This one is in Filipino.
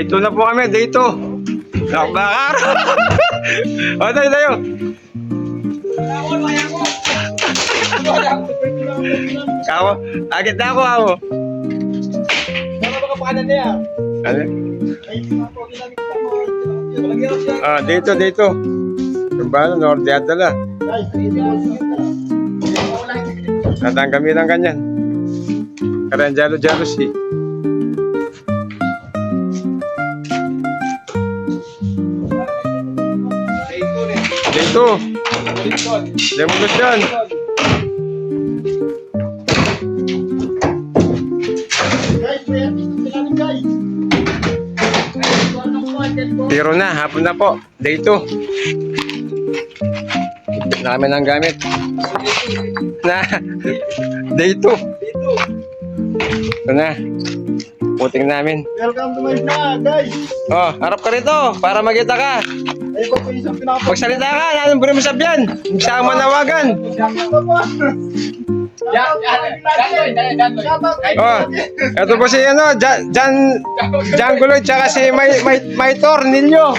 Day 2 na po kami, day 2. Nakbakar. O, tayo. Kawo, agit na ako, kawo. Ano? Day 2. Yung ba, Norte dala. Natang kami lang kanyan. Karena jalo-jalo sih. Dito. Demulus yan. Tiro na, hapon na po. Day 2. Dami ng gamit. Na. Day 2. Ito na. Puting namin. Welcome to my vlog, guys. Oh, harap ka rito para makita ka. Ay, po isang Magsalita ka, anong buri mo sabihan? Isa ang manawagan. Oh, ito po si ano, Jan Guloy tsaka si May Tornilyo.